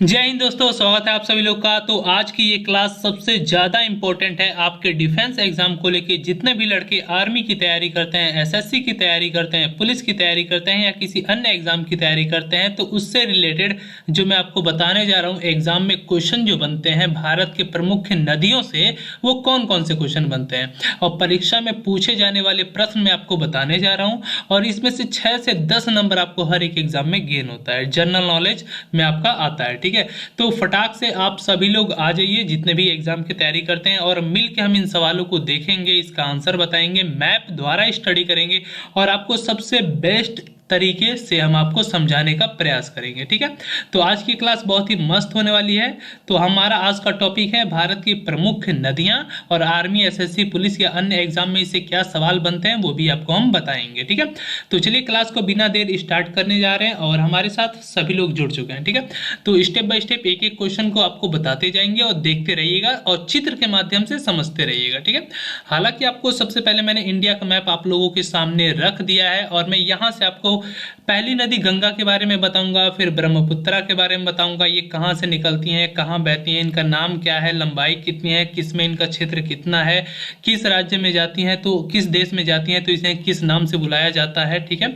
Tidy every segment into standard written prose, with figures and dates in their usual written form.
जय हिंद दोस्तों, स्वागत है आप सभी लोग का। तो आज की ये क्लास सबसे ज़्यादा इंपॉर्टेंट है आपके डिफेंस एग्जाम को लेके। जितने भी लड़के आर्मी की तैयारी करते हैं, एसएससी की तैयारी करते हैं, पुलिस की तैयारी करते हैं या किसी अन्य एग्जाम की तैयारी करते हैं, तो उससे रिलेटेड जो मैं आपको बताने जा रहा हूँ एग्जाम में क्वेश्चन जो बनते हैं भारत के प्रमुख नदियों से, वो कौन कौन से क्वेश्चन बनते हैं और परीक्षा में पूछे जाने वाले प्रश्न मैं आपको बताने जा रहा हूँ। और इसमें से 6 से 10 नंबर आपको हर एक एग्जाम में गेन होता है, जनरल नॉलेज में आपका आता है। ठीक है, तो फटाक से आप सभी लोग आ जाइए जितने भी एग्जाम की तैयारी करते हैं, और मिलकर हम इन सवालों को देखेंगे, इसका आंसर बताएंगे, मैप द्वारा स्टडी करेंगे और आपको सबसे बेस्ट तरीके से हम आपको समझाने का प्रयास करेंगे। ठीक है, तो आज की क्लास बहुत ही मस्त होने वाली है। तो हमारा आज का टॉपिक है भारत की प्रमुख नदियां, और आर्मी, एसएससी, पुलिस या अन्य एग्जाम में इससे क्या सवाल बनते हैं वो भी आपको हम बताएंगे। ठीक है, तो चलिए क्लास को बिना देर स्टार्ट करने जा रहे हैं और हमारे साथ सभी लोग जुड़ चुके हैं। ठीक है, तो स्टेप बाय स्टेप एक एक क्वेश्चन को आपको बताते जाएंगे और देखते रहिएगा और चित्र के माध्यम से समझते रहिएगा। ठीक है, हालांकि आपको सबसे पहले मैंने इंडिया का मैप आप लोगों के सामने रख दिया है और मैं यहाँ से आपको पहली नदी गंगा के बारे में बताऊंगा, फिर ब्रह्मपुत्रा के बारे में बताऊंगा, ये कहाँ से निकलती हैं, कहाँ बहती हैं, इनका नाम क्या है, लंबाई कितनी है, किस में इनका क्षेत्र कितना है, किस राज्य में जाती हैं, तो किस देश में जाती हैं तो इसे किस नाम से बुलाया जाता है। ठीक है,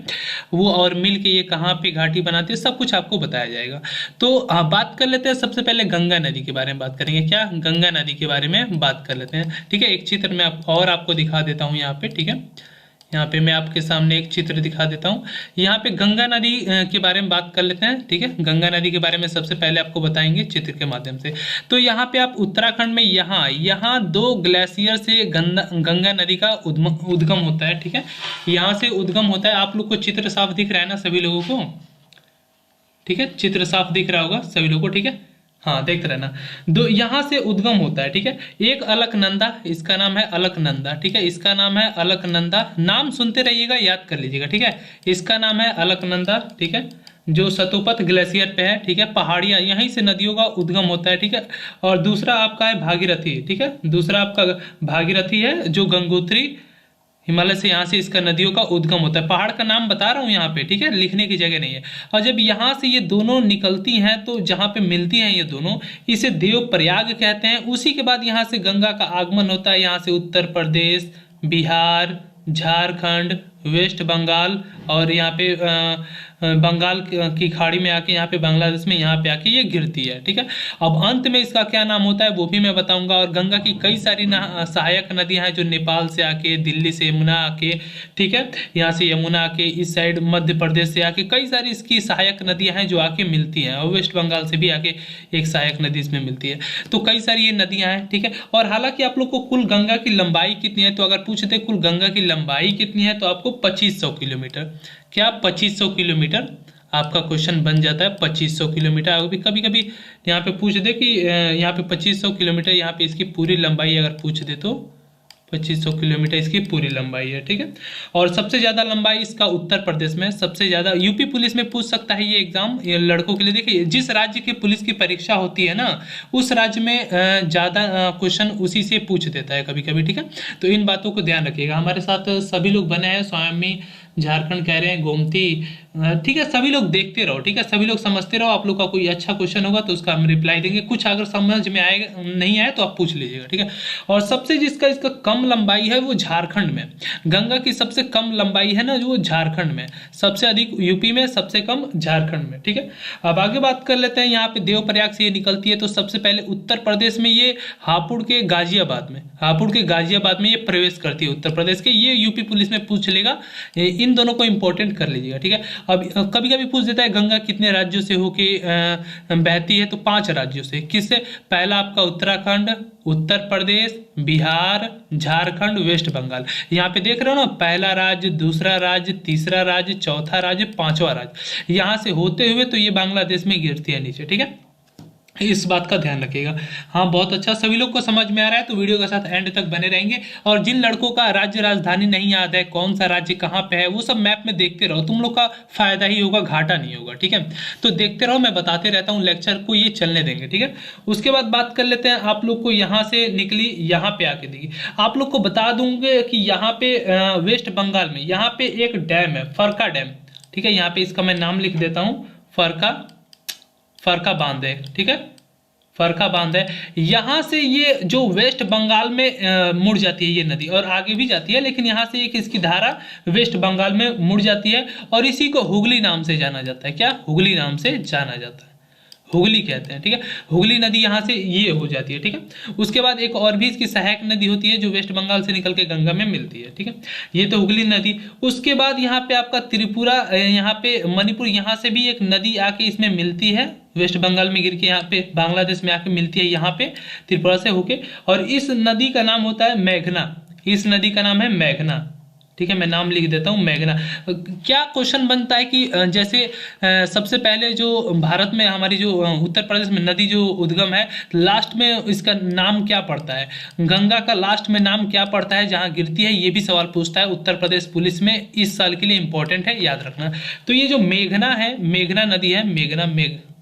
वो और मिल के ये कहाँ पे घाटी बनाती है, सब कुछ आपको बताया जाएगा। तो बात कर लेते हैं, सबसे पहले गंगा नदी के बारे में बात करेंगे। क्या गंगा नदी के बारे में बात कर लेते हैं। ठीक है, एक चित्र मैं और आपको दिखा देता हूँ यहाँ पे। ठीक है, यहाँ पे मैं आपके सामने एक चित्र दिखा देता हूँ। यहाँ पे गंगा नदी के बारे में बात कर लेते हैं। ठीक है, गंगा नदी के बारे में सबसे पहले आपको बताएंगे चित्र के माध्यम से। तो यहाँ पे आप उत्तराखंड में यहाँ 2 ग्लेशियर से गंगा नदी का उद्गम होता है। ठीक है, यहाँ से उद्गम होता है। आप लोग को चित्र साफ दिख रहा है ना सभी लोगों को? ठीक है, चित्र साफ दिख रहा होगा सभी लोगों को। ठीक है, हाँ देखते रहना। दो यहाँ से उद्गम होता है। ठीक है, एक अलकनंदा, इसका नाम है अलकनंदा। ठीक है, इसका नाम है अलकनंदा, नाम सुनते रहिएगा, याद कर लीजिएगा। ठीक है, इसका नाम है अलकनंदा। ठीक है, जो सतोपत ग्लेशियर पे है। ठीक है, पहाड़ियाँ, यहीं से नदियों का उद्गम होता है। ठीक है, और दूसरा आपका है भागीरथी। ठीक है, दूसरा आपका भागीरथी है जो गंगोत्री हिमालय से, यहाँ से इसका नदियों का उद्गम होता है। पहाड़ का नाम बता रहा हूँ यहाँ पे। ठीक है, लिखने की जगह नहीं है। और जब यहाँ से ये दोनों निकलती हैं तो जहाँ पे मिलती हैं ये दोनों, इसे देवप्रयाग कहते हैं। उसी के बाद यहाँ से गंगा का आगमन होता है। यहाँ से उत्तर प्रदेश, बिहार, झारखंड, वेस्ट बंगाल और यहाँ पे बंगाल की खाड़ी में आके यहाँ पे बांग्लादेश में यहाँ पे आके ये गिरती है। ठीक है, अब अंत में इसका क्या नाम होता है वो भी मैं बताऊंगा। और गंगा की कई सारी सहायक नदियां हैं जो नेपाल से आके, दिल्ली से यमुना आके, ठीक है, यहाँ से यमुना आके, इस साइड मध्य प्रदेश से आके कई सारी इसकी सहायक नदियां हैं जो आके मिलती हैं, और वेस्ट बंगाल से भी आके एक सहायक नदी इसमें मिलती है। तो कई सारी ये नदियां हैं। ठीक है, और हालांकि आप लोग को कुल गंगा की लंबाई कितनी है, तो अगर पूछते कुल गंगा की लंबाई कितनी है तो आपको 2500 किलोमीटर। क्या 2500 किलोमीटर आपका क्वेश्चन बन जाता है। 2500 किलोमीटर अभी कभी कभी यहाँ पे पूछ दे कि यहाँ पे 2500 किलोमीटर, यहाँ पे इसकी पूरी लंबाई अगर पूछ दे तो 2500 किलोमीटर इसकी पूरी लंबाई है। ठीक है, और सबसे ज़्यादा लंबाई इसका उत्तर प्रदेश में सबसे ज़्यादा। यूपी पुलिस में पूछ सकता है ये एग्जाम, ये लड़कों के लिए। देखिए, जिस राज्य की पुलिस की परीक्षा होती है ना, उस राज्य में ज़्यादा क्वेश्चन उसी से पूछ देता है कभी कभी। ठीक है, तो इन बातों को ध्यान रखिएगा। हमारे साथ सभी लोग बने हैं, स्वामी झारखंड कह रहे हैं, गोमती, ठीक है, सभी लोग देखते रहो। ठीक है, सभी लोग समझते रहो। आप लोग का कोई अच्छा क्वेश्चन होगा तो उसका हम रिप्लाई देंगे। कुछ अगर समझ में आएगा, नहीं आए तो आप पूछ लीजिएगा। ठीक है, और सबसे जिसका इसका कम लंबाई है वो झारखंड में। गंगा की सबसे कम लंबाई है ना जो वो झारखंड में, सबसे अधिक यूपी में, सबसे कम झारखंड में। ठीक है, अब आगे बात कर लेते हैं। यहाँ पे देवप्रयाग से ये निकलती है, तो सबसे पहले उत्तर प्रदेश में ये हापुड़ के गाजियाबाद में ये प्रवेश करती है उत्तर प्रदेश के। ये यूपी पुलिस में पूछ लेगा, इन दोनों को इंपॉर्टेंट कर लीजिएगा। ठीक है, अब कभी कभी पूछ देता है गंगा कितने राज्यों से होके बहती है, तो 5 राज्यों से। किससे? पहला आपका उत्तराखंड, उत्तर प्रदेश, बिहार, झारखंड, वेस्ट बंगाल। यहाँ पे देख रहे हो ना, पहला राज्य, दूसरा राज्य, तीसरा राज्य, चौथा राज्य, 5वां राज्य। यहाँ से होते हुए तो ये बांग्लादेश में गिरती है नीचे। ठीक है, इस बात का ध्यान रखिएगा। हाँ, बहुत अच्छा, सभी लोग को समझ में आ रहा है तो वीडियो के साथ एंड तक बने रहेंगे। और जिन लड़कों का राज्य राजधानी नहीं याद है, कौन सा राज्य कहाँ पे है, वो सब मैप में देखते रहो, तुम लोग का फायदा ही होगा, घाटा नहीं होगा। ठीक है, तो देखते रहो, मैं बताते रहता हूँ, लेक्चर को ये चलने देंगे। ठीक है, उसके बाद बात कर लेते हैं। आप लोग को यहाँ से निकली, यहाँ पे आके देखिए, आप लोग को बता दूंगे कि यहाँ पे वेस्ट बंगाल में यहाँ पे एक डैम है, फरका डैम। ठीक है, यहाँ पे इसका मैं नाम लिख देता हूँ, फरका फरक्का बांध है, ठीक है, फरक्का बांध है। यहाँ से ये जो वेस्ट बंगाल में मुड़ जाती है ये नदी, और आगे भी जाती है, लेकिन यहाँ से एक इसकी धारा वेस्ट बंगाल में मुड़ जाती है, और इसी को हुगली नाम से जाना जाता है। क्या? हुगली नाम से जाना जाता है, हुगली कहते हैं, ठीक है। हुगली नदी यहाँ से ये हो जाती है, ठीक है। उसके बाद एक और भी इसकी सहायक नदी होती है जो वेस्ट बंगाल से निकल के गंगा में मिलती है, ठीक है। ये तो हुगली नदी। उसके बाद यहाँ पे आपका त्रिपुरा, यहाँ पे मणिपुर, यहाँ से भी एक नदी आके इसमें मिलती है, वेस्ट बंगाल में गिर के यहाँ पे बांग्लादेश में आके मिलती है, यहाँ पे त्रिपुरा से होके, और इस नदी का नाम होता है मेघना। इस नदी का नाम है मेघना, ठीक है। मैं नाम लिख देता हूँ, मेघना। क्या क्वेश्चन बनता है कि जैसे सबसे पहले जो भारत में हमारी जो उत्तर प्रदेश में नदी जो उद्गम है, लास्ट में इसका नाम क्या पड़ता है, गंगा का लास्ट में नाम क्या पड़ता है जहाँ गिरती है, ये भी सवाल पूछता है उत्तर प्रदेश पुलिस में, इस साल के लिए इंपॉर्टेंट है, याद रखना। तो ये जो मेघना है, मेघना नदी है,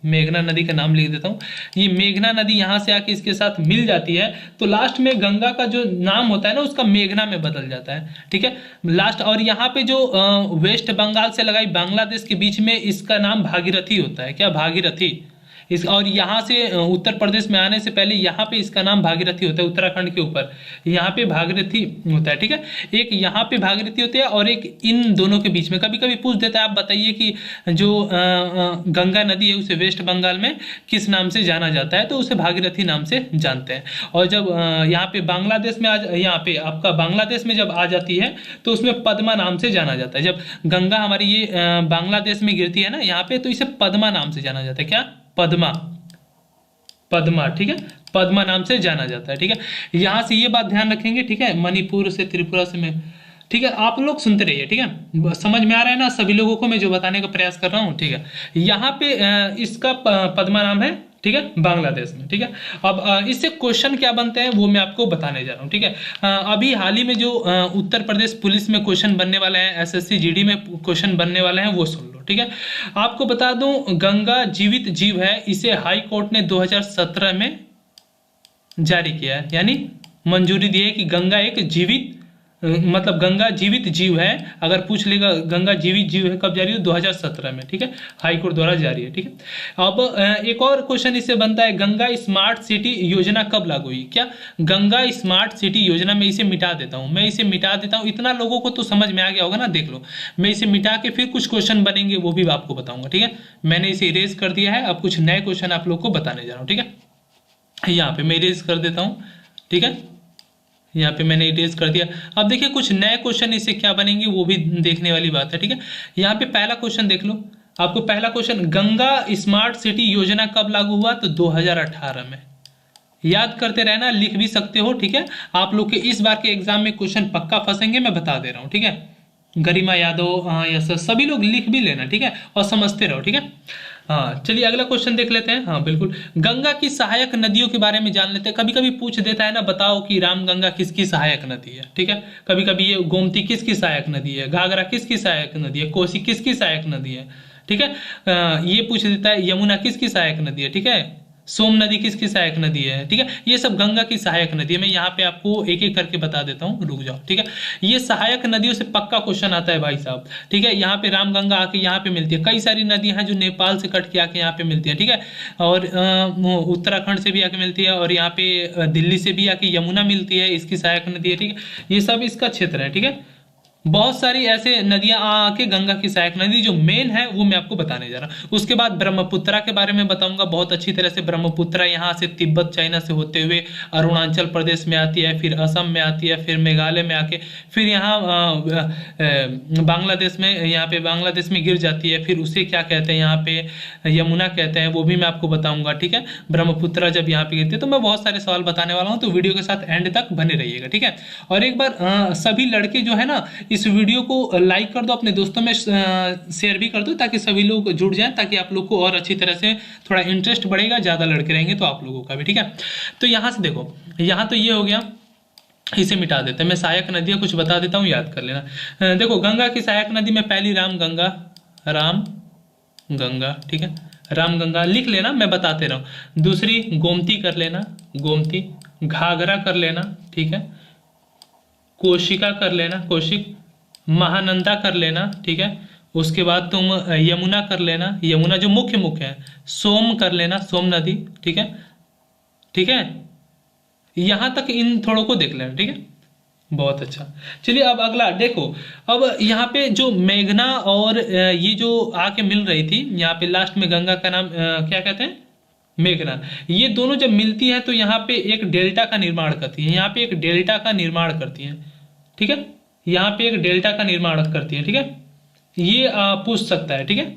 मेघना नदी का नाम लिख देता हूँ। ये मेघना नदी यहाँ से आके इसके साथ मिल जाती है, तो लास्ट में गंगा का जो नाम होता है ना, उसका मेघना में बदल जाता है, ठीक है, लास्ट। और यहाँ पे जो वेस्ट बंगाल से लगाई बांग्लादेश के बीच में, इसका नाम भागीरथी होता है। क्या? भागीरथी। इस और यहाँ से उत्तर प्रदेश में आने से पहले यहाँ पे इसका नाम भागीरथी होता है, उत्तराखंड के ऊपर यहाँ पे भागीरथी होता है, ठीक है। एक यहाँ पे भागीरथी होती है और एक इन दोनों के बीच में। कभी कभी पूछ देता है, आप बताइए कि जो गंगा नदी है उसे वेस्ट बंगाल में किस नाम से जाना जाता है, तो उसे भागीरथी नाम से जानते हैं। और जब यहाँ पे बांग्लादेश में यहाँ पे आपका बांग्लादेश में जब आ जाती है तो उसमें पद्मा नाम से जाना जाता है। जब गंगा हमारी ये बांग्लादेश में गिरती है ना यहाँ पे, तो इसे पद्मा नाम से जाना जाता है। क्या? पद्मा, पद्मा, ठीक है, पद्मा नाम से जाना जाता है, ठीक है। यहां से ये बात ध्यान रखेंगे, ठीक है, मणिपुर से त्रिपुरा से मैं, ठीक है। आप लोग सुनते रहिए, ठीक है, समझ में आ रहा है ना सभी लोगों को मैं जो बताने का प्रयास कर रहा हूँ, ठीक है। यहाँ पे इसका पद्मा नाम है, ठीक है, बांग्लादेश में, ठीक है। अब इससे क्वेश्चन क्या बनते हैं वो मैं आपको बताने जा रहा हूँ, ठीक है। अभी हाल ही में जो उत्तर प्रदेश पुलिस में क्वेश्चन बनने वाले हैं, एसएससी जीडी में क्वेश्चन बनने वाले हैं, वो सुन लो, ठीक है। आपको बता दूं, गंगा जीवित जीव है, इसे हाई कोर्ट ने 2017 में जारी किया है, यानी मंजूरी दी है कि गंगा एक जीवित, मतलब गंगा जीवित जीव है। अगर पूछ लेगा गंगा जीवित जीव है कब जारी है, 2017 में, ठीक है, हाई कोर्ट द्वारा जारी है, ठीक है। अब एक और क्वेश्चन इससे बनता है, गंगा स्मार्ट सिटी योजना कब लागू हुई। क्या? गंगा स्मार्ट सिटी योजना, में इसे मिटा देता हूं, मैं इसे मिटा देता हूं, इतना लोगों को तो समझ में आ गया होगा ना, देख लो, मैं इसे मिटा के फिर कुछ क्वेश्चन बनेंगे वो भी आपको बताऊंगा, ठीक है। मैंने इसे इरेज कर दिया है, अब कुछ नए क्वेश्चन आप लोग को बताने जा रहा हूँ, ठीक है। यहाँ पे मैं इरेज कर देता हूँ, ठीक है, यहाँ पे मैंने इरेज कर दिया। अब देखिए कुछ नए क्वेश्चन इससे क्या बनेंगे वो भी देखने वाली बात है, ठीक है। यहाँ पे पहला क्वेश्चन देख लो, आपको पहला क्वेश्चन, गंगा स्मार्ट सिटी योजना कब लागू हुआ, तो 2018 में। याद करते रहना, लिख भी सकते हो, ठीक है। आप लोग के इस बार के एग्जाम में क्वेश्चन पक्का फंसेंगे, मैं बता दे रहा हूँ, ठीक है। गरिमा यादव, हाँ यस, सभी लोग लिख भी लेना, ठीक है, और समझते रहो, ठीक है। हाँ चलिए अगला क्वेश्चन देख लेते हैं। हाँ बिल्कुल, गंगा की सहायक नदियों के बारे में जान लेते हैं। कभी कभी पूछ देता है ना, बताओ कि रामगंगा किसकी सहायक नदी है, ठीक है। कभी कभी ये गोमती किसकी सहायक नदी है, घाघरा किसकी सहायक नदी है, कोसी किसकी सहायक नदी है, ठीक है। ये पूछ देता है यमुना किसकी सहायक नदी है, ठीक है। सोम नदी किसकी सहायक नदी है, ठीक है। ये सब गंगा की सहायक नदी है। मैं यहाँ पे आपको एक एक करके बता देता हूँ, रुक जाओ, ठीक है। ये सहायक नदियों से पक्का क्वेश्चन आता है भाई साहब, ठीक है। यहाँ पे रामगंगा आके यहाँ पे मिलती है, कई सारी नदियां हैं जो नेपाल से कट के आके यहाँ पे मिलती है, ठीक है। और उत्तराखंड से भी आके मिलती है, और यहाँ पे दिल्ली से भी आके यमुना मिलती है, इसकी सहायक नदी है, ठीक है। ये सब इसका क्षेत्र है, ठीक है। बहुत सारी ऐसे नदियां आके गंगा की सहायक नदी जो मेन है वो मैं आपको बताने जा रहा हूँ। उसके बाद ब्रह्मपुत्रा के बारे में बताऊंगा बहुत अच्छी तरह से। ब्रह्मपुत्रा यहाँ से तिब्बत चाइना से होते हुए अरुणाचल प्रदेश में आती है, फिर असम में आती है, फिर मेघालय में आके फिर यहाँ बांग्लादेश में, यहाँ पे बांग्लादेश में गिर जाती है। फिर उसे क्या कहते हैं, यहाँ पे यमुना कहते हैं, वो भी मैं आपको बताऊंगा, ठीक है। ब्रह्मपुत्रा जब यहाँ पे गिरती है, तो मैं बहुत सारे सवाल बताने वाला हूँ, तो वीडियो के साथ एंड तक बने रहिएगा, ठीक है। और एक बार सभी लड़के जो है ना, इस वीडियो को लाइक कर दो, अपने दोस्तों में शेयर भी कर दो, ताकि सभी लोग जुड़ जाएं, ताकि आप लोग को और अच्छी तरह से थोड़ा इंटरेस्ट बढ़ेगा, ज्यादा लड़के रहेंगे तो आप लोगों का भी, ठीक है। तो यहां से देखो, यहां तो ये हो गया, इसे मिटा देते हैं। मैं सहायक नदियां कुछ बता देता हूं, याद कर लेना। देखो गंगा की सहायक नदी में पहली रामगंगा, ठीक है, रामगंगा लिख लेना, मैं बताते रहा हूं। दूसरी गोमती कर लेना, गोमती। घाघरा कर लेना, ठीक है। कोशिका कर लेना, कोशिक। महानंदा कर लेना, ठीक है। उसके बाद तुम यमुना कर लेना, यमुना जो मुख्य मुख्य है, सोम कर लेना, सोम नदी, ठीक है, ठीक है, यहां तक इन थोड़ों को देख लेना, ठीक है, बहुत अच्छा। चलिए अब अगला देखो, अब यहाँ पे जो मेघना और ये जो आके मिल रही थी, यहाँ पे लास्ट में गंगा का नाम क्या कहते हैं, मेघना, ये दोनों जब मिलती है तो यहाँ पे एक डेल्टा का निर्माण करती है, यहाँ पे एक डेल्टा का निर्माण करती है, ठीक है, यहाँ पे एक डेल्टा का निर्माण करती है, ठीक है, ये पूछ सकता है, ठीक है,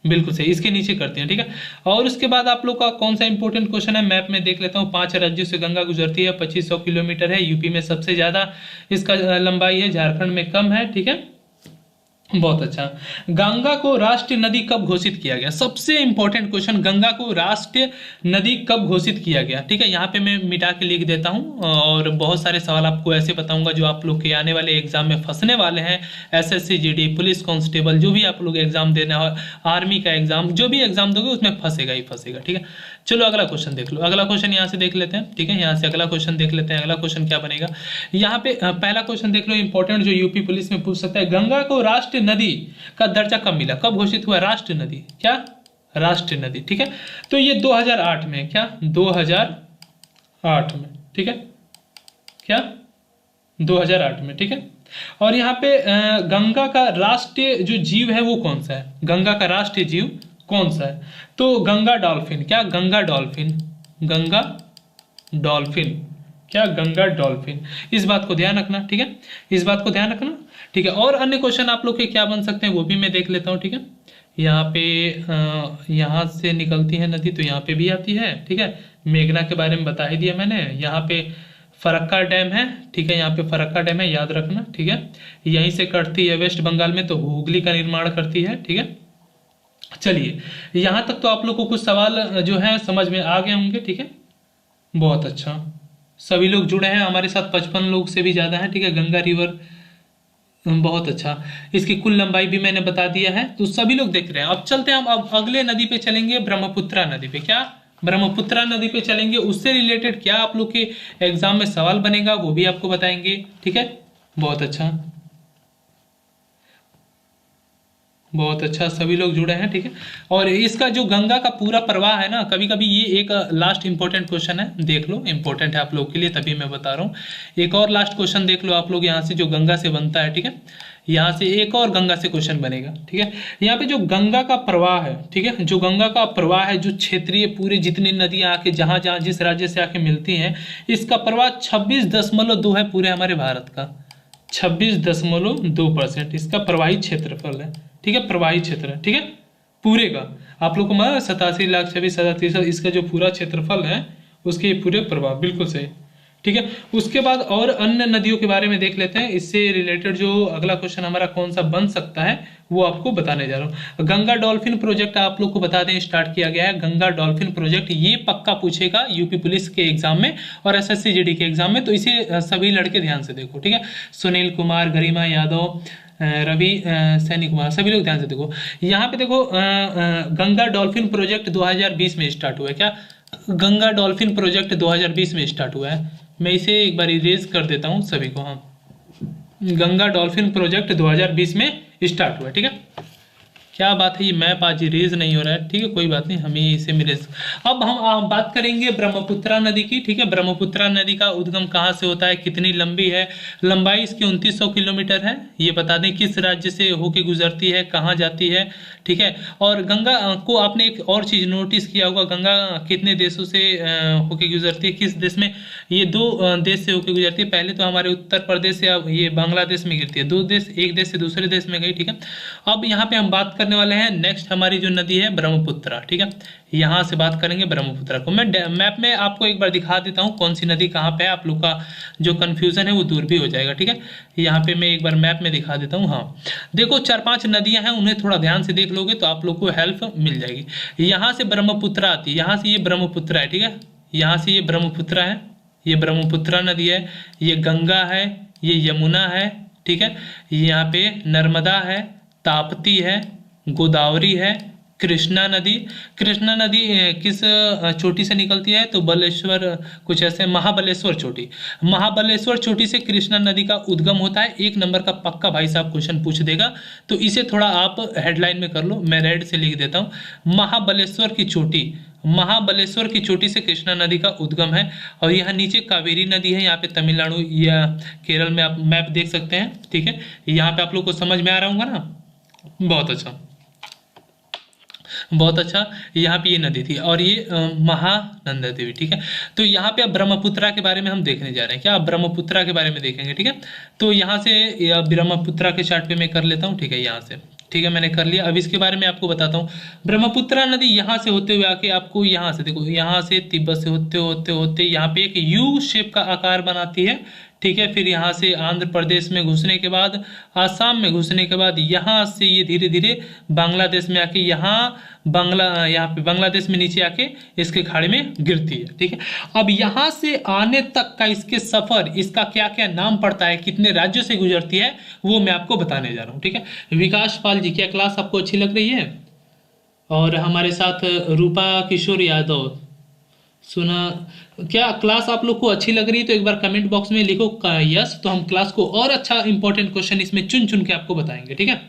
बिल्कुल सही, इसके नीचे करते हैं, ठीक है। और उसके बाद आप लोग का कौन सा इंपॉर्टेंट क्वेश्चन है, मैप में देख लेता हूँ। 5 राज्यों से गंगा गुजरती है, 2500 किलोमीटर है, यूपी में सबसे ज्यादा इसका लंबाई है, झारखंड में कम है, ठीक है, बहुत अच्छा। गंगा को राष्ट्रीय नदी कब घोषित किया गया, सबसे इंपॉर्टेंट क्वेश्चन, गंगा को राष्ट्रीय नदी कब घोषित किया गया, ठीक है, यहाँ पे मैं मिटा के लिख देता हूँ और बहुत सारे सवाल आपको ऐसे बताऊंगा जो आप लोग के आने वाले एग्जाम में फंसने वाले हैं। एसएससी जीडी, पुलिस कांस्टेबल, जो भी आप लोग एग्जाम देना हो, आर्मी का एग्जाम, जो भी एग्जाम दोगे उसमें फंसेगा ही फंसेगा, ठीक है। चलो अगला क्वेश्चन देख लो, अगला क्वेश्चन यहाँ से देख लेते हैं, ठीक है, यहाँ से अगला क्वेश्चन देख लेते हैं। अगला क्वेश्चन क्या बनेगा, यहाँ पे पहला क्वेश्चन देख लो इंपॉर्टेंट, जो यूपी पुलिस में पूछ सकता है, गंगा को राष्ट्रीय नदी का दर्जा कब मिला, कब घोषित हुआ राष्ट्रीय नदी, क्या राष्ट्रीय नदी, ठीक है, तो ये 2008 में, क्या 2008 में, ठीक है, क्या 2008 में, ठीक है। और यहाँ पे गंगा का राष्ट्रीय जो जीव है वो कौन सा है, गंगा का राष्ट्रीय जीव कौन सा है, तो गंगा डॉल्फिन, क्या गंगा डॉल्फिन, गंगा डॉल्फिन, क्या गंगा डॉल्फिन, इस बात को ध्यान रखना, ठीक है, इस बात को ध्यान रखना, ठीक है। और अन्य क्वेश्चन आप लोग के क्या बन सकते हैं वो भी मैं देख लेता हूँ, ठीक है। यहाँ पे यहाँ से निकलती है नदी तो यहाँ पे भी आती है, ठीक है, मेघना के बारे में बता ही दिया मैंने। यहाँ पे फरक्का डैम है, ठीक है, यहाँ पे फरक्का डैम है, याद रखना, ठीक है, यहीं से कटती है वेस्ट बंगाल में, तो हुगली का निर्माण करती है, ठीक है। चलिए यहाँ तक तो आप लोग को कुछ सवाल जो है समझ में आ गए होंगे, ठीक है, बहुत अच्छा, सभी लोग जुड़े हैं हमारे साथ, 55 लोग से भी ज्यादा है, ठीक है। गंगा रिवर, बहुत अच्छा, इसकी कुल लंबाई भी मैंने बता दिया है, तो सभी लोग देख रहे हैं। अब चलते हैं हम अब अगले नदी पे चलेंगे, ब्रह्मपुत्रा नदी पे, क्या ब्रह्मपुत्रा नदी पे चलेंगे, उससे रिलेटेड क्या आप लोग के एग्जाम में सवाल बनेगा वो भी आपको बताएंगे, ठीक है, बहुत अच्छा, बहुत अच्छा, सभी लोग जुड़े हैं, ठीक है। और इसका जो गंगा का पूरा प्रवाह है ना, कभी कभी ये एक लास्ट इंपॉर्टेंट क्वेश्चन है, देख लो, इंपॉर्टेंट है आप लोग के लिए, तभी मैं बता रहा हूँ। एक और लास्ट क्वेश्चन देख लो आप लोग, यहाँ से जो गंगा से बनता है, ठीक है, यहाँ से एक और गंगा से क्वेश्चन बनेगा, ठीक है। यहाँ पे जो गंगा का प्रवाह है, ठीक है, जो गंगा का प्रवाह है, जो क्षेत्रीय पूरे जितनी नदियां आके जहां जहां जिस राज्य से आके मिलती हैं, इसका प्रवाह 26.2 है पूरे हमारे भारत का, 26.2% इसका प्रवाही क्षेत्रफल है, ठीक है, प्रवाही क्षेत्र है, ठीक है, पूरे का आप लोग को 87,26,37,000 इसका जो पूरा क्षेत्रफल है उसके पूरे प्रवाह, बिल्कुल सही, ठीक है। उसके बाद और अन्य नदियों के बारे में देख लेते हैं, इससे रिलेटेड जो अगला क्वेश्चन हमारा कौन सा बन सकता है वो आपको बताने जा रहा हूँ। गंगा डॉल्फिन प्रोजेक्ट आप लोग को बता दें स्टार्ट किया गया है, गंगा डॉल्फिन प्रोजेक्ट, ये पक्का पूछेगा यूपी पुलिस के एग्जाम में और एसएससी जीडी के एग्जाम में, तो इसे सभी लड़के ध्यान से देखो, ठीक है। सुनील कुमार, गरिमा यादव, रवि सैनी कुमार, सभी लोग ध्यान से देखो। यहाँ पे देखो गंगा डॉल्फिन प्रोजेक्ट 2020 में स्टार्ट हुआ है, क्या गंगा डॉल्फिन प्रोजेक्ट 2020 में स्टार्ट हुआ है, मैं इसे एक बार इरेज कर देता हूँ सभी को, हाँ, गंगा डॉल्फिन प्रोजेक्ट 2020 में स्टार्ट हुआ, ठीक है। क्या बात है, ये मैप आज इरेज नहीं हो रहा है, ठीक है, कोई बात नहीं, हम इसे इरेज। अब हम बात करेंगे ब्रह्मपुत्रा नदी की, ठीक है। ब्रह्मपुत्रा नदी का उद्गम कहाँ से होता है, कितनी लंबी है, लंबाई इसकी 2900 किलोमीटर है, ये बता दें किस राज्य से होके गुजरती है, कहाँ जाती है, ठीक है। और गंगा को आपने एक और चीज नोटिस किया होगा, गंगा कितने देशों से होके गुजरती है, किस देश में, ये 2 देश से होके गुजरती है। पहले तो हमारे उत्तर प्रदेश से अब ये बांग्लादेश में गिरती है, 2 देश, एक देश से दूसरे देश में गई, ठीक है। अब यहाँ पे हम बात करने वाले हैं नेक्स्ट हमारी जो नदी है ब्रह्मपुत्रा, ठीक है, यहाँ से बात करेंगे ब्रह्मपुत्रा को। मैं मैप में आपको एक बार दिखा देता हूँ कौन सी नदी कहाँ पे है, आप लोग का जो कंफ्यूजन है वो दूर भी हो जाएगा, ठीक है। यहाँ पे मैं एक बार मैप में दिखा देता हूँ, हाँ देखो 4-5 नदियां हैं, उन्हें थोड़ा ध्यान से देख लोगे तो आप लोग को हेल्प मिल जाएगी। यहाँ से ब्रह्मपुत्रा आती है, यहाँ से ये ब्रह्मपुत्रा है, ठीक है, यहाँ से ये ब्रह्मपुत्रा है, ये ब्रह्मपुत्रा नदी है, ये गंगा है, ये यमुना है, ठीक है, यहाँ पे नर्मदा है, ताप्ती है, गोदावरी है, कृष्णा नदी। कृष्णा नदी किस चोटी से निकलती है? तो बलेश्वर, कुछ ऐसे, महाबलेश्वर चोटी। महाबलेश्वर चोटी से कृष्णा नदी का उद्गम होता है। 1 नंबर का पक्का भाई साहब क्वेश्चन पूछ देगा, तो इसे थोड़ा आप हेडलाइन में कर लो, मैं रेड से लिख देता हूँ। महाबलेश्वर की चोटी, महाबलेश्वर की चोटी से कृष्णा नदी का उद्गम है। और यहाँ नीचे कावेरी नदी है, यहाँ पे तमिलनाडु या केरल में आप मैप देख सकते हैं। ठीक है, यहाँ पे आप लोग को समझ में आ रहा होगा ना? बहुत अच्छा, बहुत अच्छा। यहाँ पे ये नदी थी और ये महानंदा देवी। ठीक है, तो यहाँ पे अब ब्रह्मपुत्रा के बारे में हम देखने जा रहे हैं। क्या आप ब्रह्मपुत्रा के बारे में देखेंगे? ठीक है, तो यहाँ से ब्रह्मपुत्रा के चार्ट पे मैं कर लेता हूँ। ठीक है, यहाँ से, ठीक है, मैंने कर लिया। अब इसके बारे में आपको बताता हूँ। ब्रह्मपुत्रा नदी यहाँ से होते हुए आके आपको यहाँ से, देखो, यहाँ से तिब्बत से होते होते होते यहाँ पे एक यू शेप का आकार बनाती है। ठीक है, फिर यहाँ से आंध्र प्रदेश में घुसने के बाद, आसाम में घुसने के बाद, यहाँ से ये धीरे धीरे बांग्लादेश में आके यहाँ पे बांग्लादेश में नीचे आके इसके खाड़ी में गिरती है। ठीक है, अब यहाँ से आने तक का इसके सफर, इसका क्या क्या नाम पड़ता है, कितने राज्यों से गुजरती है, वो मैं आपको बताने जा रहा हूँ। ठीक है, विकास पाल जी, क्या क्लास आपको अच्छी लग रही है? और हमारे साथ रूपा किशोर यादव, सुना, क्या क्लास आप लोग को अच्छी लग रही है? तो एक बार कमेंट बॉक्स में लिखो यस, तो हम क्लास को और अच्छा इंपॉर्टेंट क्वेश्चन इसमें चुन चुन के आपको बताएंगे। ठीक है,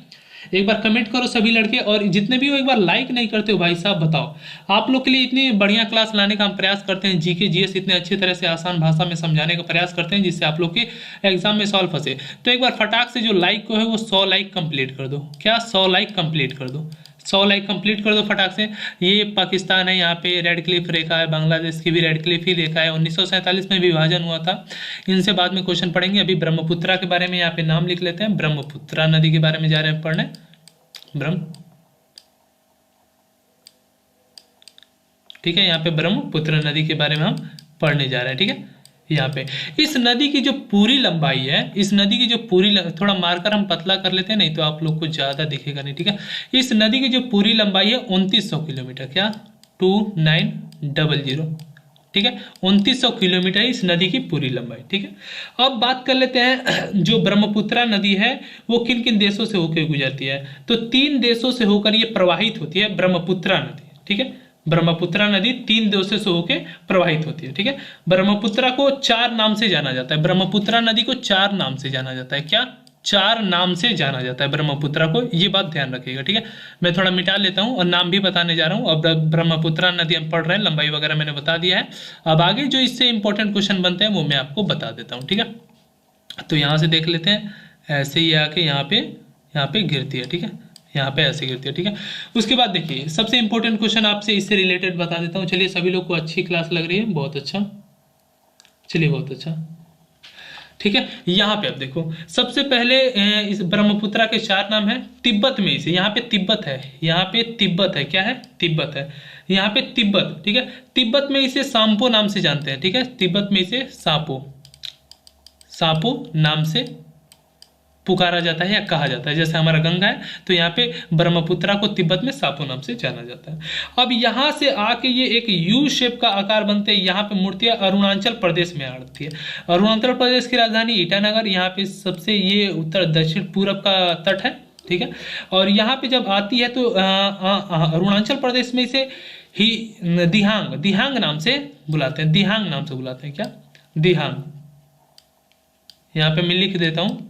एक बार कमेंट करो सभी लड़के, और जितने भी हो एक बार लाइक नहीं करते हो भाई साहब, बताओ। आप लोग के लिए इतनी बढ़िया क्लास लाने का हम प्रयास करते हैं, जीके जीएस इतने अच्छी तरह से आसान भाषा में समझाने का प्रयास करते हैं, जिससे आप लोग के एग्जाम में सॉल्व फंसे। तो एक बार फटाक से जो लाइक को है वो 100 लाइक कंप्लीट कर दो। क्या 100 लाइक कंप्लीट कर दो? 100 लाइक कंप्लीट कर दो फटाक से। ये पाकिस्तान है, यहाँ पे रेड क्लिफ रेखा है, बांग्लादेश की भी रेड क्लिफ ही रेखा है। 1947 में विभाजन हुआ था। इनसे बाद में क्वेश्चन पढ़ेंगे। अभी ब्रह्मपुत्रा के बारे में यहाँ पे नाम लिख लेते हैं। ब्रह्मपुत्रा नदी के बारे में जा रहे हैं पढ़ने। ठीक है, यहाँ पे ब्रह्मपुत्र नदी के बारे में हम पढ़ने जा रहे हैं। ठीक है, यहाँ पे इस नदी की जो पूरी लंबाई है, इस नदी की जो पूरी थोड़ा मार्कर हम पतला कर लेते हैं, नहीं तो आप लोग को ज्यादा दिखेगा नहीं। ठीक है, इस नदी की जो पूरी लंबाई है 2900 किलोमीटर। क्या? 2900। ठीक है, 2900 किलोमीटर इस नदी की पूरी लंबाई। ठीक है, अब बात कर लेते हैं जो ब्रह्मपुत्रा नदी है वो किन किन देशों से होकर गुजरती है। तो 3 देशों से होकर ये प्रवाहित होती है ब्रह्मपुत्रा नदी। ठीक है, ब्रह्मपुत्रा नदी 3 देशों से होकर प्रवाहित होती है। ठीक है, ब्रह्मपुत्रा को 4 नाम से जाना जाता है। ब्रह्मपुत्रा नदी को 4 नाम से जाना जाता है। क्या? 4 नाम से जाना जाता है ब्रह्मपुत्रा को, ये बात ध्यान रखिएगा। ठीक है, मैं थोड़ा मिटा लेता हूँ और नाम भी बताने जा रहा हूँ। अब ब्रह्मपुत्रा नदी हम पढ़ रहे हैं, लंबाई वगैरह मैंने बता दिया है। अब आगे जो इससे इंपॉर्टेंट क्वेश्चन बनते हैं वो मैं आपको बता देता हूँ। ठीक है, तो यहाँ से देख लेते हैं। ऐसे ही आके यहाँ पे गिरती है। ठीक है, यहाँ पे ऐसे गिरती है। ठीक है, उसके बाद देखिए सबसे इंपॉर्टेंट क्वेश्चन आपसे इससे रिलेटेड बता देता हूँ। चलिए, सभी लोग को अच्छी क्लास लग रही है, बहुत अच्छा। चलिए, बहुत अच्छा। ठीक है, यहाँ पे अब देखो, सबसे पहले इस ब्रह्मपुत्रा के 4 नाम है। तिब्बत में इसे, यहाँ पे तिब्बत है, यहाँ पे तिब्बत है। क्या है? तिब्बत है, यहाँ पे तिब्बत। ठीक है, तिब्बत में इसे सांपो नाम से जानते हैं। ठीक है, तिब्बत में इसे सांपो नाम से पुकारा जाता है या कहा जाता है। जैसे हमारा गंगा है, तो यहाँ पे ब्रह्मपुत्रा को तिब्बत में सांपो नाम से जाना जाता है। अब यहाँ से आके ये एक यू शेप का आकार बनते हैं। यहाँ पे मूर्तियां अरुणाचल प्रदेश में आती है। अरुणाचल प्रदेश की राजधानी ईटानगर, यहाँ पे सबसे ये उत्तर दक्षिण पूरब का तट है। ठीक है, और यहाँ पे जब आती है तो अरुणाचल प्रदेश में इसे ही दिहांग नाम से बुलाते हैं। दिहांग नाम से बुलाते हैं। क्या? दिहांग। यहाँ पे मैं लिख देता हूँ,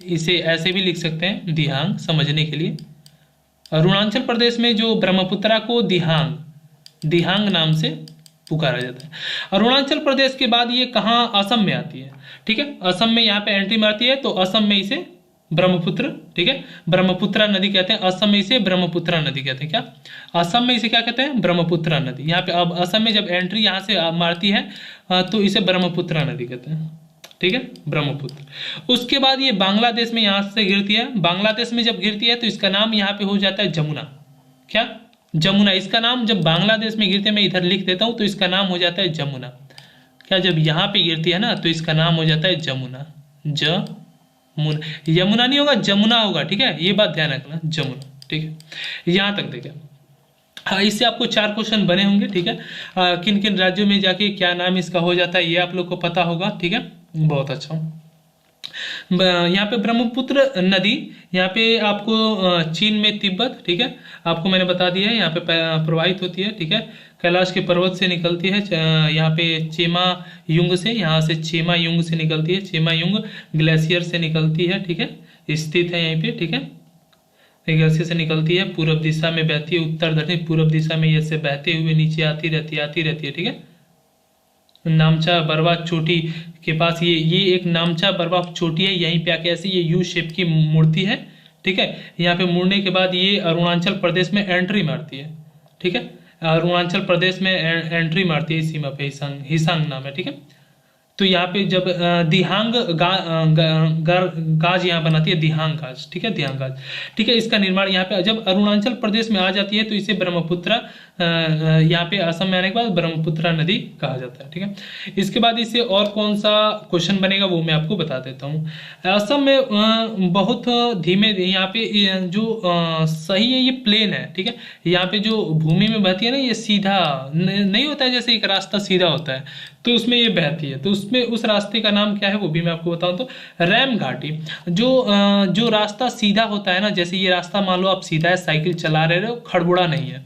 इसे ऐसे भी लिख सकते हैं दिहांग, समझने के लिए। अरुणाचल प्रदेश में जो ब्रह्मपुत्रा को दिहांग नाम से पुकारा जाता है। अरुणाचल प्रदेश के बाद ये कहाँ? असम में आती है। ठीक है, असम में यहाँ पे एंट्री मारती है, तो असम में इसे ब्रह्मपुत्र, ठीक है, ब्रह्मपुत्रा नदी कहते हैं। असम में इसे ब्रह्मपुत्रा नदी कहते हैं। क्या? असम में इसे क्या कहते हैं? ब्रह्मपुत्रा नदी। यहाँ पे अब असम में जब एंट्री यहाँ से मारती है तो इसे ब्रह्मपुत्रा नदी कहते हैं। ठीक है, ब्रह्मपुत्र। उसके बाद ये बांग्लादेश में यहाँ से गिरती है। बांग्लादेश में जब गिरती है तो इसका नाम यहाँ पे हो जाता है जमुना। क्या? जमुना। इसका नाम जब बांग्लादेश में गिरती है, मैं इधर लिख देता हूँ, तो इसका नाम हो जाता है जमुना। क्या? जब यहाँ पे गिरती है ना तो इसका नाम हो जाता है जमुना। यमुना नहीं होगा, जमुना होगा। ठीक है, ये बात ध्यान रखना, जमुना। ठीक है, यहाँ तक देखें। हाँ, इससे आपको 4 क्वेश्चन बने होंगे। ठीक है, किन किन राज्यों में जाके क्या नाम इसका हो जाता है ये आप लोग को पता होगा। ठीक है, बहुत अच्छा। यहाँ पे ब्रह्मपुत्र नदी, यहाँ पे आपको चीन में तिब्बत, ठीक है, आपको मैंने बता दिया है, यहाँ पे प्रवाहित होती है, ठीक है, कैलाश के पर्वत से निकलती है, यहाँ पे चेमा युंग से, यहाँ से चेमा युंग से निकलती है, चेमा युंग ग्लेशियर से निकलती है, ठीक है, स्थित है यहीं पे, ठीक है, ग्लेशियर से निकलती है, पूर्व दिशा में बहती है, उत्तर दक्षिण पूर्व दिशा में ये से बहते हुए नीचे आती रहती है, ठीक है। नामचा बरवा चोटी के पास ये एक नामचा बरवा चोटी है, यहीं पे आके ऐसी ये यू शेप की मूर्ति है, ठीक है। यहाँ पे मुड़ने के बाद ये अरुणाचल प्रदेश में एंट्री मारती है, ठीक है, अरुणाचल प्रदेश में एंट्री मारती है सीमा पे, हिसांग नाम है, ठीक है। तो यहाँ पे जब दिहांग गाज यहाँ बनाती है, दिहांग गाज, ठीक है, दिहांग गाज, ठीक है। इसका निर्माण यहाँ पे जब अरुणाचल प्रदेश में आ जाती है तो इसे ब्रह्मपुत्रा, यहाँ पे असम में आने के बाद ब्रह्मपुत्रा नदी कहा जाता है, ठीक है। इसके बाद इससे और कौन सा क्वेश्चन बनेगा वो मैं आपको बता देता हूँ। असम में बहुत धीमे, यहाँ पे जो सही है ये प्लेन है, ठीक है। यहाँ पे जो भूमि में बहती है ना, ये सीधा नहीं होता है, जैसे एक रास्ता सीधा होता है तो उसमें ये बहती है, तो उसमें उस रास्ते का नाम क्या है वो भी मैं आपको बताऊं तो रैम घाटी। जो रास्ता सीधा होता है ना, जैसे ये रास्ता मान लो आप सीधा है, साइकिल चला रहे हो, खड़बुड़ा नहीं है,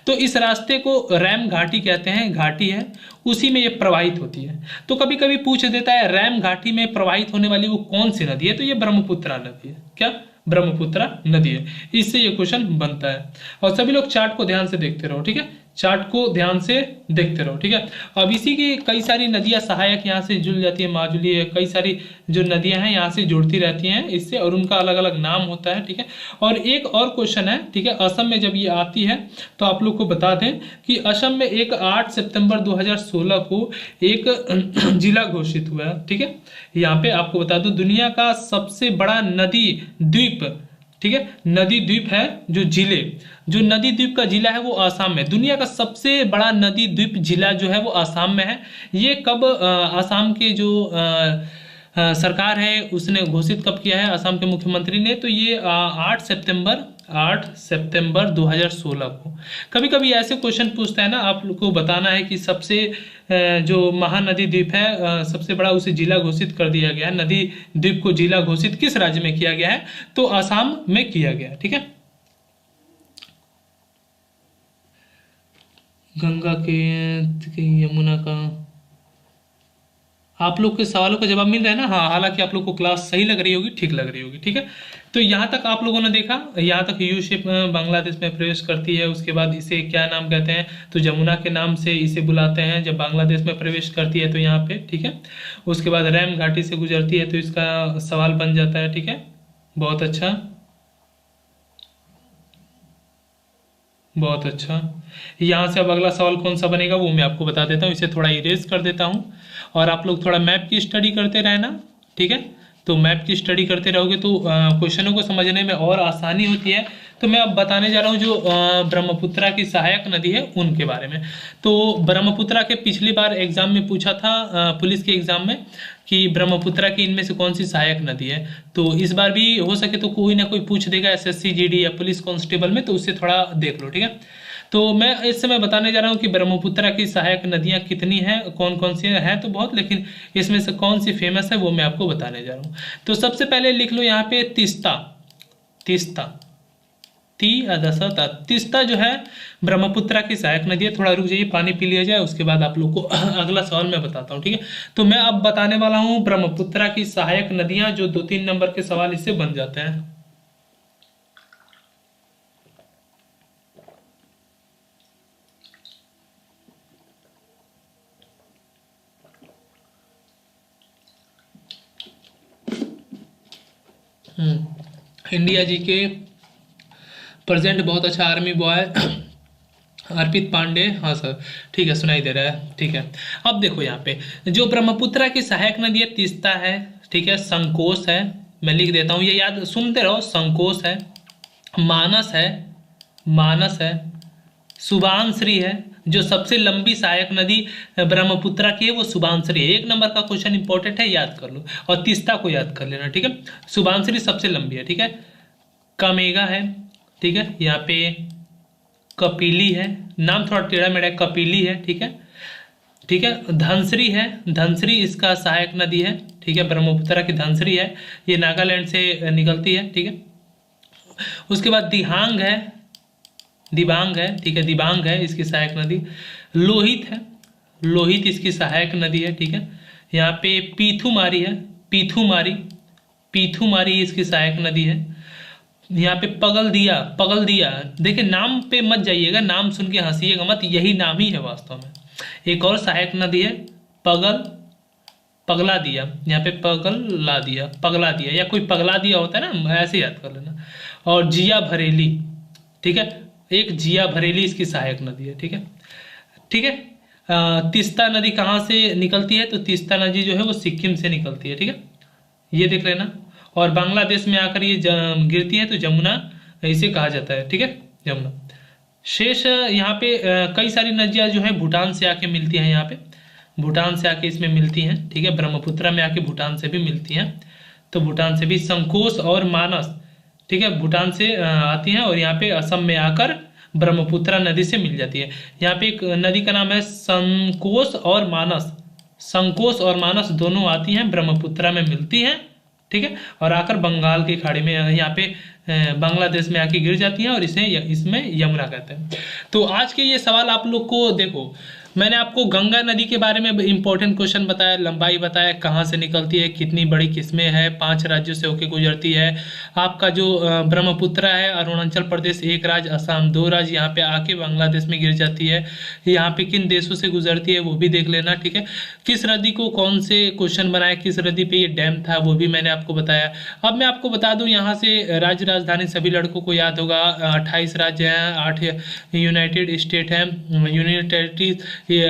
तो इस रास्ते को रैम घाटी कहते हैं, घाटी है, उसी में ये प्रवाहित होती है। तो कभी कभी पूछ देता है रैम घाटी में प्रवाहित होने वाली वो कौन सी नदी है, तो ये ब्रह्मपुत्रा नदी है, क्या ब्रह्मपुत्रा नदी है, इससे ये क्वेश्चन बनता है। और सभी लोग चार्ट को ध्यान से देखते रहो, ठीक है, चार्ट को ध्यान से देखते रहो, ठीक है। अब इसी की कई सारी नदियां सहायक यहाँ से जुड़ जाती है, माजुली है, कई सारी जो नदियां हैं यहाँ से जुड़ती रहती हैं इससे, और उनका अलग अलग नाम होता है, ठीक है। और एक और क्वेश्चन है, ठीक है, असम में जब ये आती है तो आप लोग को बता दें कि असम में एक 8 सितंबर 2016 को एक जिला घोषित हुआ है, ठीक है। यहाँ पे आपको बता दूं दुनिया का सबसे बड़ा नदी द्वीप, ठीक है, नदी द्वीप है, जो नदी द्वीप का जिला है वो आसाम में, दुनिया का सबसे बड़ा नदी द्वीप जिला जो है वो आसाम में है। ये कब आसाम के जो सरकार है उसने घोषित कब किया है, आसाम के मुख्यमंत्री ने, तो ये 8 सितंबर 2016 को। कभी कभी ऐसे क्वेश्चन पूछता है ना, आप लोग को बताना है कि सबसे जो महानदी द्वीप है सबसे बड़ा, उसे जिला घोषित कर दिया गया है, नदी द्वीप को जिला घोषित किस राज्य में किया गया है, तो आसाम में किया गया है, ठीक है। गंगा के यमुना का आप लोग के सवालों का जवाब मिल रहा है ना, हाँ, हालांकि आप लोग को क्लास सही लग रही होगी, ठीक लग रही होगी, ठीक है। तो यहाँ तक आप लोगों ने देखा, यहाँ तक यू शेप बांग्लादेश में प्रवेश करती है, उसके बाद इसे क्या नाम कहते हैं, तो जमुना के नाम से इसे बुलाते हैं जब बांग्लादेश में प्रवेश करती है तो यहाँ पे, ठीक है। उसके बाद रैम घाटी से गुजरती है तो इसका सवाल बन जाता है, ठीक है, बहुत अच्छा, बहुत अच्छा। यहाँ से अब अगला सवाल कौन सा बनेगा वो मैं आपको बता देता हूँ, इसे थोड़ा इरेज कर देता हूँ, और आप लोग थोड़ा मैप की स्टडी करते रहना, ठीक है। तो मैप की स्टडी करते रहोगे तो क्वेश्चनों को समझने में और आसानी होती है। तो मैं अब बताने जा रहा हूँ जो ब्रह्मपुत्रा की सहायक नदी है उनके बारे में। तो ब्रह्मपुत्रा के पिछली बार एग्जाम में पूछा था, पुलिस के एग्जाम में, कि ब्रह्मपुत्रा की इनमें से कौन सी सहायक नदी है। तो इस बार भी हो सके तो कोई ना कोई पूछ देगा एसएससी जीडी या पुलिस कांस्टेबल में, तो उससे थोड़ा देख लो, ठीक है। तो मैं इस समय बताने जा रहा हूँ कि ब्रह्मपुत्रा की सहायक नदियाँ कितनी हैं, कौन कौन सी हैं तो बहुत, लेकिन इसमें से कौन सी फेमस है वो मैं आपको बताने जा रहा हूँ। तो सबसे पहले लिख लो यहाँ पे तीस्ता तीस्ता जो है ब्रह्मपुत्रा की सहायक नदी है। थोड़ा रुक जाइए, पानी पी लिया जाए, उसके बाद आप लोग को अगला सवाल मैं बताता हूँ, ठीक है। तो मैं अब बताने वाला हूँ ब्रह्मपुत्रा की सहायक नदियां, जो 2-3 नंबर के सवाल इससे बन जाते हैं। इंडिया जी के प्रेजेंट बहुत अच्छा आर्मी बॉय अर्पित पांडे, हाँ सर, ठीक है, सुनाई दे रहा है, ठीक है। अब देखो यहाँ पे जो ब्रह्मपुत्रा की सहायक नदी है तीस्ता है, ठीक है, संकोश है, मैं लिख देता हूँ, ये याद सुनते रहो, संकोश है, मानस है, सुबानश्री है, जो सबसे लंबी सहायक नदी ब्रह्मपुत्रा की है वो सुबानश्री है। 1 नंबर का क्वेश्चन इंपॉर्टेंट है, याद कर लो, और तीस्ता को याद कर लेना, ठीक है। सुबानश्री सबसे लंबी है, ठीक है। कामेगा है, ठीक है, यहाँ पे कपिली है, नाम थोड़ा टेढ़ा मेढ़ा, कपिली है, ठीक है, ठीक है। धनश्री है, धनश्री इसका सहायक नदी है, ठीक है। ब्रह्मपुत्रा की धनसरी है, ये नागालैंड से निकलती है, ठीक है। उसके बाद दिहांग है, दिबांग है, ठीक है, दिबांग है इसकी सहायक नदी। लोहित है, लोहित इसकी सहायक नदी है, ठीक है। यहाँ पे पीथुमारी है, पीथुमारी, पीथुमारी इसकी सहायक नदी है। यहाँ पे पगलदिया, पगलदिया, देखिए नाम पे मत जाइएगा, नाम सुन के हंसीएगा मत, यही नाम ही है वास्तव में। एक और सहायक नदी है पगला दिया, यहाँ पे पगला दिया, पगला दिया, या कोई पगला दिया होता है ना, ऐसे याद कर लेना। और जिया भरेली, ठीक है, एक जिया भरेली इसकी सहायक नदी है, ठीक है, ठीक है। तीस्ता नदी कहाँ से निकलती है? तो तीस्ता नदी जो है वो सिक्किम से निकलती है, ठीक है, ये देख लेना। और बांग्लादेश में आकर ये गिरती है तो जमुना इसे कहा जाता है, ठीक है, जमुना। शेष यहाँ पे कई सारी नदियाँ जो है भूटान से आके मिलती हैं, यहाँ पे भूटान से आके इसमें मिलती हैं, ठीक है। ब्रह्मपुत्रा में आके भूटान से भी मिलती हैं, तो भूटान से भी संकोश और मानस, ठीक है, भूटान से आती हैं और यहाँ पे असम में आकर ब्रह्मपुत्रा नदी से मिल जाती है। यहाँ पे एक नदी का नाम है संकोश और मानस, संकोश और मानस दोनों आती हैं, ब्रह्मपुत्रा में मिलती हैं, ठीक है, और आकर बंगाल की खाड़ी में यहाँ पे बांग्लादेश में आके गिर जाती हैं और इसे इसमें यमुना कहते हैं। तो आज के ये सवाल आप लोग को, देखो मैंने आपको गंगा नदी के बारे में इंपॉर्टेंट क्वेश्चन बताया, लंबाई बताया, कहाँ से निकलती है, कितनी बड़ी किस्में हैं, 5 राज्यों से होकर गुजरती है। आपका जो ब्रह्मपुत्रा है, अरुणाचल प्रदेश 1 राज्य, असम 2 राज्य, यहाँ पे आके बांग्लादेश में गिर जाती है। यहाँ पे किन देशों से गुजरती है वो भी देख लेना, ठीक है। किस नदी को कौन से क्वेश्चन बनाया, किस नदी पे ये डैम था वो भी मैंने आपको बताया। अब मैं आपको बता दूं, यहाँ से राज्य राजधानी सभी लड़कों को याद होगा, 28 राज्य हैं, 8 यूनाइटेड स्टेट हैं, यूनियन टेरिटरीज, ये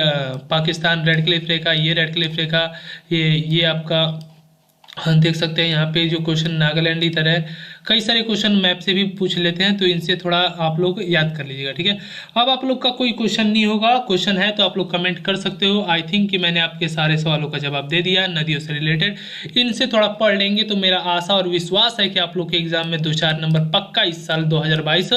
पाकिस्तान रेड क्लिफ रेखा, ये रेड क्लिफ रेखा, ये आपका देख सकते हैं। यहाँ पे जो क्वेश्चन नागालैंड की तरह कई सारे क्वेश्चन मैप से भी पूछ लेते हैं, तो इनसे थोड़ा आप लोग याद कर लीजिएगा, ठीक है। अब आप लोग का कोई क्वेश्चन नहीं होगा, क्वेश्चन है तो आप लोग कमेंट कर सकते हो। आई थिंक कि मैंने आपके सारे सवालों का जवाब दे दिया नदियों से रिलेटेड। इनसे थोड़ा पढ़ लेंगे तो मेरा आशा और विश्वास है कि आप लोग के एग्जाम में 2-4 नंबर पक्का इस साल 2022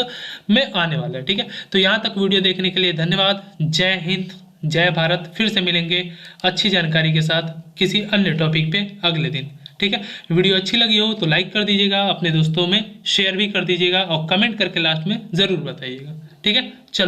में आने वाला है, ठीक है। तो यहाँ तक वीडियो देखने के लिए धन्यवाद। जय हिंद, जय भारत। फिर से मिलेंगे अच्छी जानकारी के साथ किसी अन्य टॉपिक पे अगले दिन, ठीक है। वीडियो अच्छी लगी हो तो लाइक कर दीजिएगा, अपने दोस्तों में शेयर भी कर दीजिएगा और कमेंट करके लास्ट में ज़रूर बताइएगा, ठीक है। चल